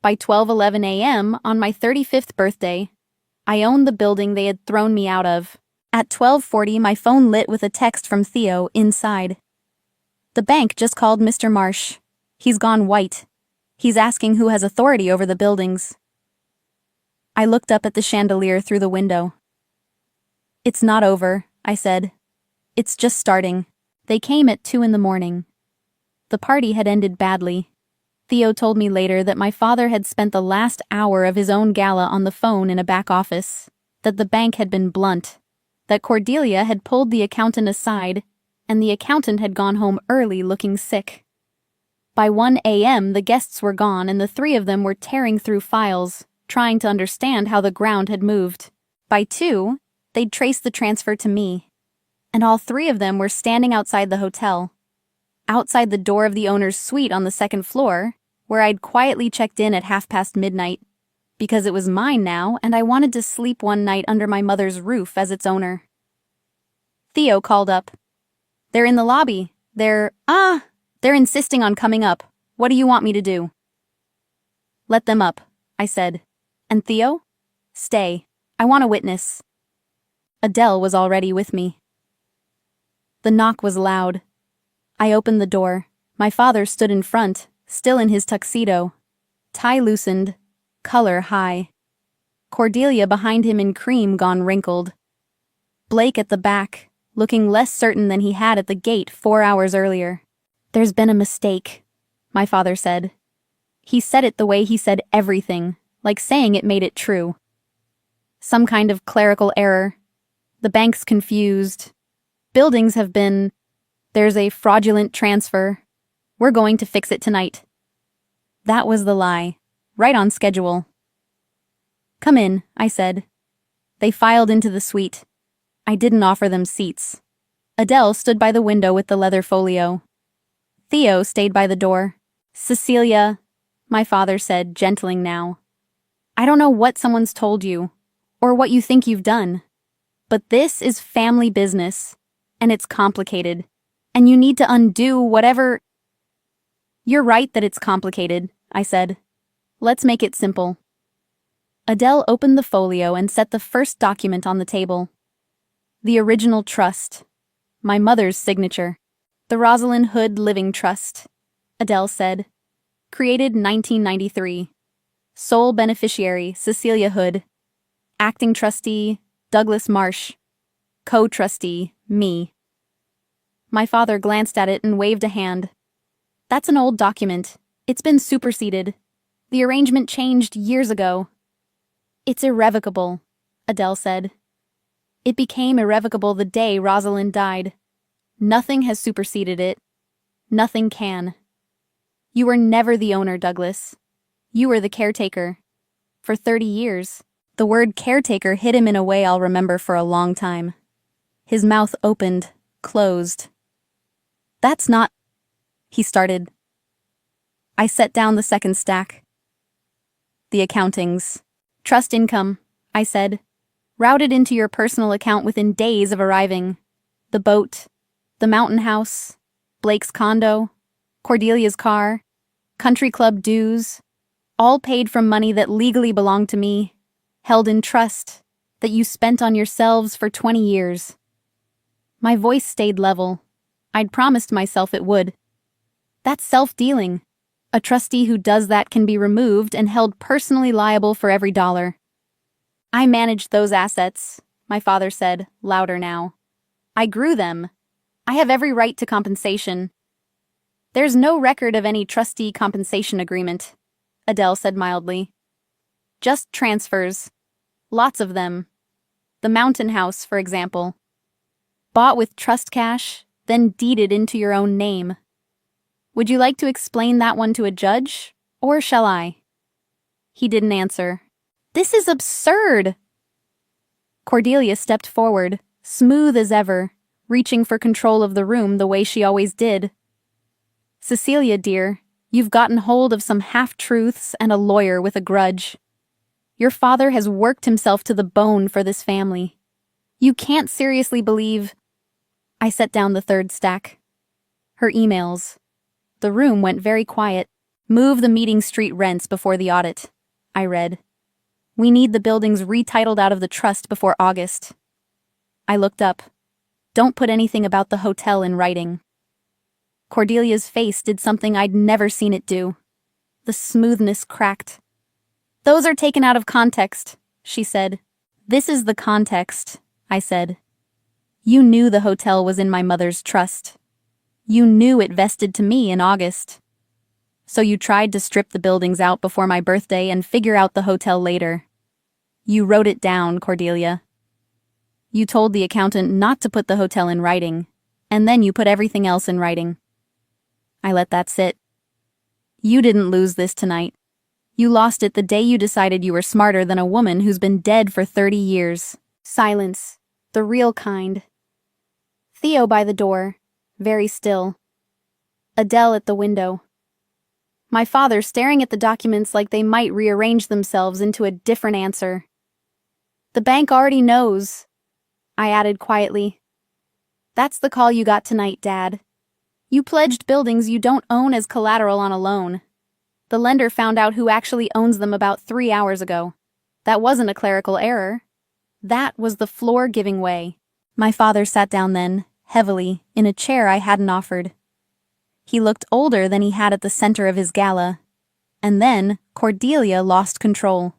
By 12:11 a.m. on my 35th birthday, I owned the building they had thrown me out of. At 12:40, my phone lit with a text from Theo inside. The bank just called Mr. Marsh. He's gone white. He's asking who has authority over the buildings. I looked up at the chandelier through the window. It's not over, I said. It's just starting. They came at 2 in the morning. The party had ended badly. Theo told me later that my father had spent the last hour of his own gala on the phone in a back office, that the bank had been blunt, that Cordelia had pulled the accountant aside, and the accountant had gone home early looking sick. By 1 a.m. the guests were gone and the 3 of them were tearing through files, trying to understand how the ground had moved. By 2, they'd traced the transfer to me. And all 3 of them were standing outside the hotel. Outside the door of the owner's suite on the 2nd floor, where I'd quietly checked in at midnight, because it was mine now and I wanted to sleep one night under my mother's roof as its owner. Theo called up. They're in the lobby. They're insisting on coming up. What do you want me to do? Let them up, I said. And Theo? Stay. I want a witness. Adele was already with me. The knock was loud. I opened the door. My father stood in front, still in his tuxedo. Tie loosened, color high. Cordelia behind him in cream gone wrinkled. Blake at the back, looking less certain than he had at the gate 4 hours earlier. There's been a mistake, my father said. He said it the way he said everything, like saying it made it true. Some kind of clerical error. The bank's confused. Buildings have been... There's a fraudulent transfer. We're going to fix it tonight. That was the lie. Right on schedule. Come in, I said. They filed into the suite. I didn't offer them seats. Adele stood by the window with the leather folio. Theo stayed by the door. Cecilia, my father said, gentling now. I don't know what someone's told you, or what you think you've done, but this is family business, and it's complicated. And you need to undo whatever... You're right that it's complicated, I said. Let's make it simple. Adele opened the folio and set the first document on the table. The original trust. My mother's signature. The Rosalind Hood Living Trust, Adele said. Created 1993. Sole beneficiary, Cecilia Hood. Acting trustee, Douglas Marsh. Co-trustee, me. My father glanced at it and waved a hand. That's an old document. It's been superseded. The arrangement changed years ago. It's irrevocable, Adele said. It became irrevocable the day Rosalind died. Nothing has superseded it. Nothing can. You were never the owner, Douglas. You were the caretaker. For 30 years. The word caretaker hit him in a way I'll remember for a long time. His mouth opened, closed. That's not... he started. I set down the second stack. The accountings. Trust income, I said. Routed into your personal account within days of arriving. The boat, the mountain house, Blake's condo, Cordelia's car, country club dues, all paid from money that legally belonged to me, held in trust, that you spent on yourselves for 20 years. My voice stayed level. I'd promised myself it would. That's self-dealing. A trustee who does that can be removed and held personally liable for every dollar. I managed those assets, my father said, louder now. I grew them. I have every right to compensation. There's no record of any trustee compensation agreement, Adele said mildly. Just transfers. Lots of them. The mountain house, for example. Bought with trust cash, then deeded into your own name. Would you like to explain that one to a judge, or shall I? He didn't answer. This is absurd! Cordelia stepped forward, smooth as ever, reaching for control of the room the way she always did. Cecilia, dear, you've gotten hold of some half-truths and a lawyer with a grudge. Your father has worked himself to the bone for this family. You can't seriously believe... I set down the third stack. Her emails. The room went very quiet. Move the meeting street rents before the audit, I read. We need the buildings retitled out of the trust before August. I looked up. Don't put anything about the hotel in writing. Cordelia's face did something I'd never seen it do. The smoothness cracked. Those are taken out of context, she said. This is the context, I said. You knew the hotel was in my mother's trust. You knew it vested to me in August. So you tried to strip the buildings out before my birthday and figure out the hotel later. You wrote it down, Cordelia. You told the accountant not to put the hotel in writing, and then you put everything else in writing. I let that sit. You didn't lose this tonight. You lost it the day you decided you were smarter than a woman who's been dead for 30 years. Silence. The real kind. Theo by the door, very still. Adele at the window. My father staring at the documents like they might rearrange themselves into a different answer. The bank already knows, I added quietly. That's the call you got tonight, Dad. You pledged buildings you don't own as collateral on a loan. The lender found out who actually owns them about 3 hours ago. That wasn't a clerical error. That was the floor giving way. My father sat down then, heavily, in a chair I hadn't offered. He looked older than he had at the center of his gala. And then Cordelia lost control.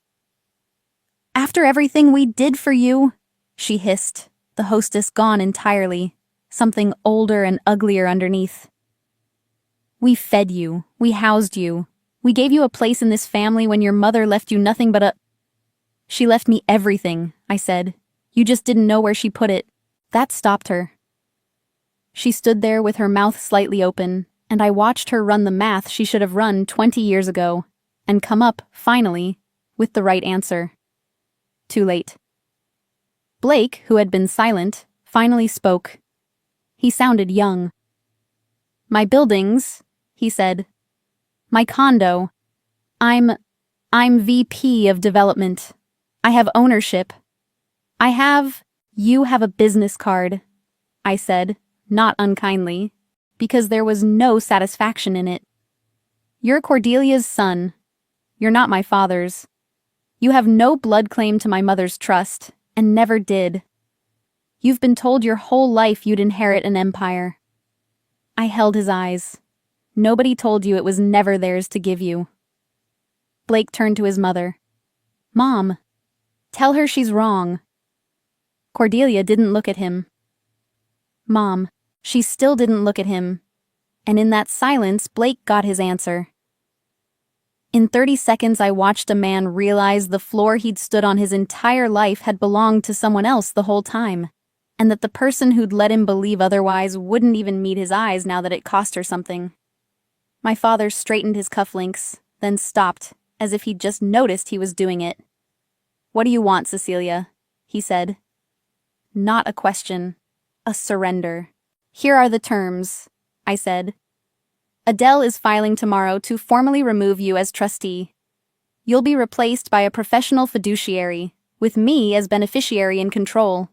After everything we did for you, she hissed, the hostess gone entirely, something older and uglier underneath. We fed you, we housed you, we gave you a place in this family when your mother left you nothing but a... She left me everything, I said. You just didn't know where she put it. That stopped her. She stood there with her mouth slightly open, and I watched her run the math she should have run 20 years ago, and come up, finally, with the right answer. Too late. Blake, who had been silent, finally spoke. He sounded young. My buildings, he said. My condo. I'm VP of development. I have ownership. You have a business card, I said, not unkindly, because there was no satisfaction in it. You're Cordelia's son. You're not my father's. You have no blood claim to my mother's trust, and never did. You've been told your whole life you'd inherit an empire. I held his eyes. Nobody told you it was never theirs to give you. Blake turned to his mother. Mom, tell her she's wrong. Cordelia didn't look at him. Mom, she still didn't look at him. And in that silence, Blake got his answer. In 30 seconds, I watched a man realize the floor he'd stood on his entire life had belonged to someone else the whole time, and that the person who'd let him believe otherwise wouldn't even meet his eyes now that it cost her something. My father straightened his cufflinks, then stopped, as if he'd just noticed he was doing it. "What do you want, Cecilia?" he said. Not a question. A surrender. "Here are the terms," I said. "Adele is filing tomorrow to formally remove you as trustee. You'll be replaced by a professional fiduciary, with me as beneficiary in control.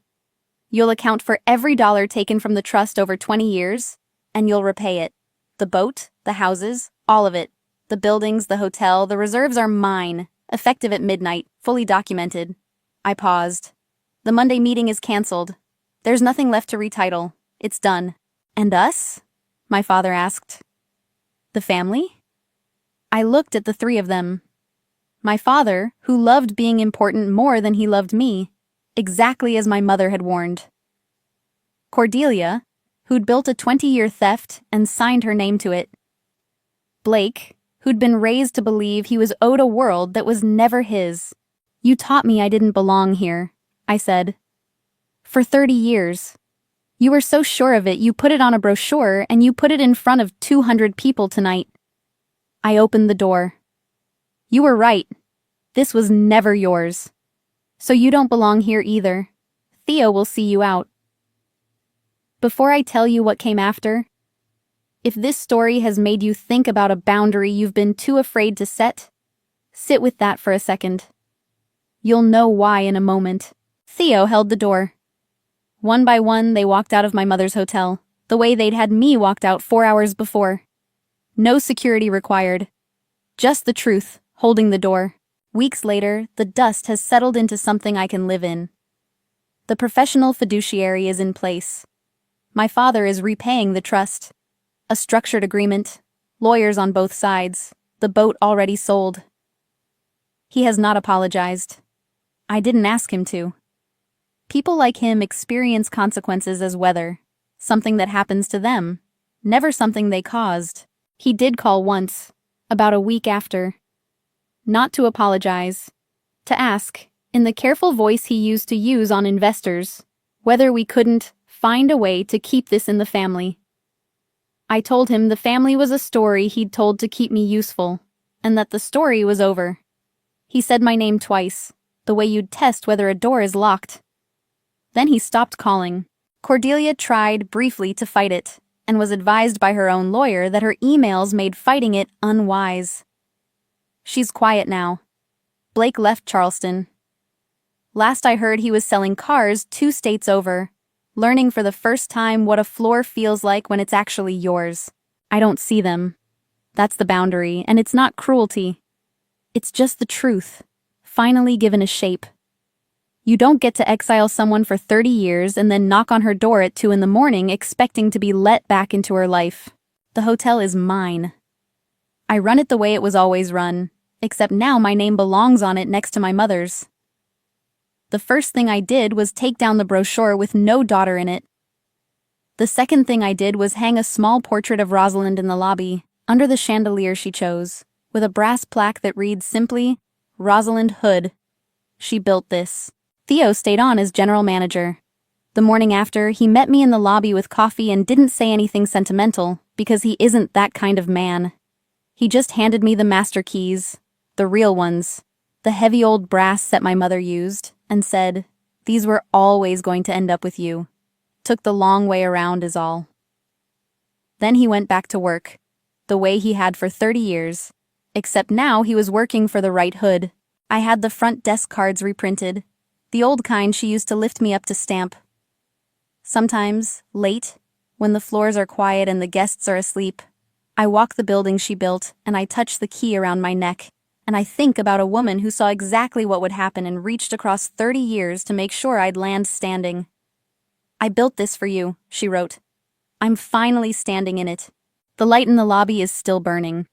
You'll account for every dollar taken from the trust over 20 years, and you'll repay it. The boat, the houses, all of it. The buildings, the hotel, the reserves are mine, effective at midnight, fully documented." I paused. "The Monday meeting is cancelled. There's nothing left to retitle. It's done." "And us?" my father asked. "The family?" I looked at the three of them. My father, who loved being important more than he loved me, exactly as my mother had warned. Cordelia, who'd built a 20-year theft and signed her name to it. Blake, who'd been raised to believe he was owed a world that was never his. "You taught me I didn't belong here," I said. "For 30 years. You were so sure of it, you put it on a brochure and you put it in front of 200 people tonight." I opened the door. "You were right. This was never yours. So you don't belong here either. Theo will see you out." Before I tell you what came after, if this story has made you think about a boundary you've been too afraid to set, sit with that for a second. You'll know why in a moment. Theo held the door. One by one, they walked out of my mother's hotel, the way they'd had me walked out 4 hours before. No security required. Just the truth, holding the door. Weeks later, the dust has settled into something I can live in. The professional fiduciary is in place. My father is repaying the trust. A structured agreement, lawyers on both sides, the boat already sold. He has not apologized. I didn't ask him to. People like him experience consequences as weather, something that happens to them, never something they caused. He did call once, about a week after. Not to apologize, to ask, in the careful voice he used to use on investors, whether we couldn't find a way to keep this in the family. I told him the family was a story he'd told to keep me useful, and that the story was over. He said my name twice, the way you'd test whether a door is locked. Then he stopped calling. Cordelia tried briefly to fight it, and was advised by her own lawyer that her emails made fighting it unwise. She's quiet now. Blake left Charleston. Last I heard, he was selling cars 2 states over, learning for the first time what a floor feels like when it's actually yours. I don't see them. That's the boundary, and it's not cruelty. It's just the truth, finally given a shape. You don't get to exile someone for 30 years and then knock on her door at 2 a.m. expecting to be let back into her life. The hotel is mine. I run it the way it was always run, except now my name belongs on it next to my mother's. The first thing I did was take down the brochure with no daughter in it. The second thing I did was hang a small portrait of Rosalind in the lobby, under the chandelier she chose, with a brass plaque that reads simply, "Rosalind Hood. She built this." Theo stayed on as general manager. The morning after, he met me in the lobby with coffee and didn't say anything sentimental, because he isn't that kind of man. He just handed me the master keys, the real ones, the heavy old brass set my mother used, and said, "These were always going to end up with you. Took the long way around is all." Then he went back to work, the way he had for 30 years, except now he was working for the right Hood. I had the front desk cards reprinted, the old kind she used to lift me up to stamp. Sometimes, late, when the floors are quiet and the guests are asleep, I walk the building she built and I touch the key around my neck, and I think about a woman who saw exactly what would happen and reached across 30 years to make sure I'd land standing. "I built this for you," she wrote. "I'm finally standing in it. The light in the lobby is still burning.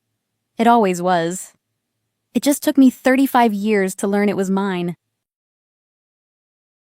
It always was. It just took me 35 years to learn it was mine."